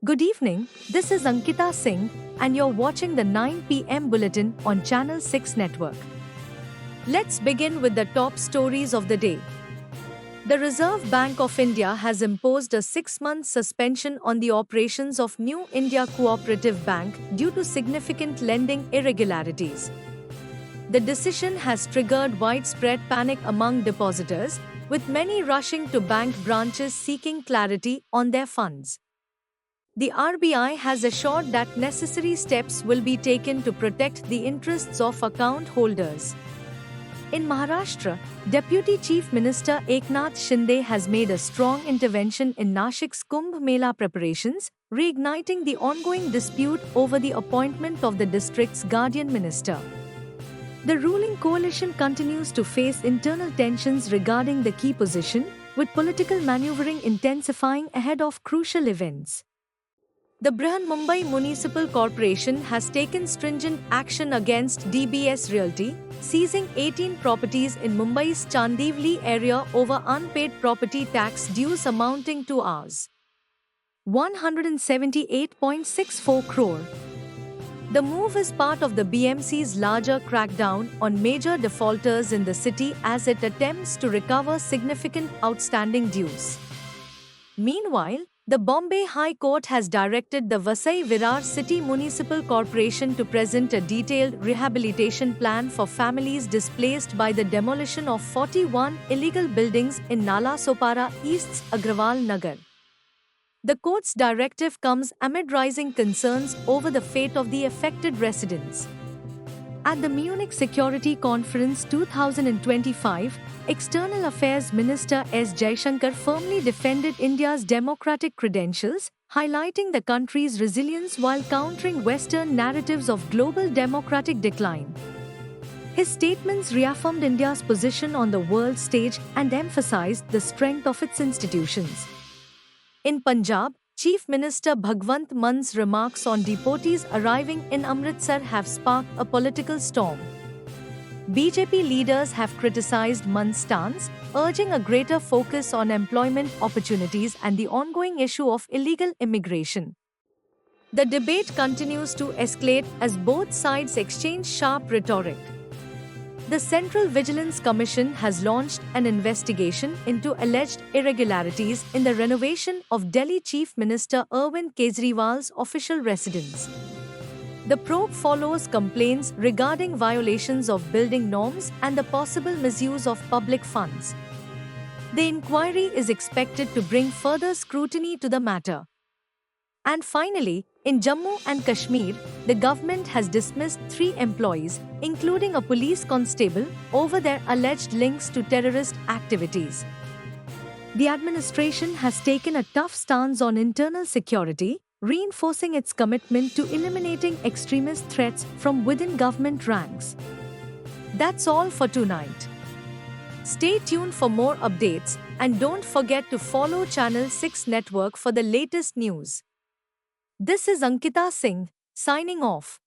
Good evening, this is Ankita Singh, and you're watching the 9 p.m. bulletin on Channel 6 Network. Let's begin with the top stories of the day. The Reserve Bank of India has imposed a 6-month suspension on the operations of New India Cooperative Bank due to significant lending irregularities. The decision has triggered widespread panic among depositors, with many rushing to bank branches seeking clarity on their funds. The RBI has assured that necessary steps will be taken to protect the interests of account holders. In Maharashtra, Deputy Chief Minister Eknath Shinde has made a strong intervention in Nashik's Kumbh Mela preparations, reigniting the ongoing dispute over the appointment of the district's guardian minister. The ruling coalition continues to face internal tensions regarding the key position, with political maneuvering intensifying ahead of crucial events. The Brihan Mumbai Municipal Corporation has taken stringent action against DBS Realty, seizing 18 properties in Mumbai's Chandivli area over unpaid property tax dues amounting to Rs. 178.64 crore. The move is part of the BMC's larger crackdown on major defaulters in the city as it attempts to recover significant outstanding dues. Meanwhile, the Bombay High Court has directed the Vasai Virar City Municipal Corporation to present a detailed rehabilitation plan for families displaced by the demolition of 41 illegal buildings in Nala Sopara East's Agrawal Nagar. The court's directive comes amid rising concerns over the fate of the affected residents. At the Munich Security Conference 2025, External Affairs Minister S. Jaishankar firmly defended India's democratic credentials, highlighting the country's resilience while countering Western narratives of global democratic decline. His statements reaffirmed India's position on the world stage and emphasized the strength of its institutions. In Punjab, Chief Minister Bhagwant Mann's remarks on deportees arriving in Amritsar have sparked a political storm. BJP leaders have criticized Mann's stance, urging a greater focus on employment opportunities and the ongoing issue of illegal immigration. The debate continues to escalate as both sides exchange sharp rhetoric. The Central Vigilance Commission has launched an investigation into alleged irregularities in the renovation of Delhi Chief Minister Arvind Kejriwal's official residence. The probe follows complaints regarding violations of building norms and the possible misuse of public funds. The inquiry is expected to bring further scrutiny to the matter. And finally, in Jammu and Kashmir, the government has dismissed 3 employees, including a police constable, over their alleged links to terrorist activities. The administration has taken a tough stance on internal security, reinforcing its commitment to eliminating extremist threats from within government ranks. That's all for tonight. Stay tuned for more updates and don't forget to follow Channel 6 Network for the latest news. This is Ankita Singh, signing off.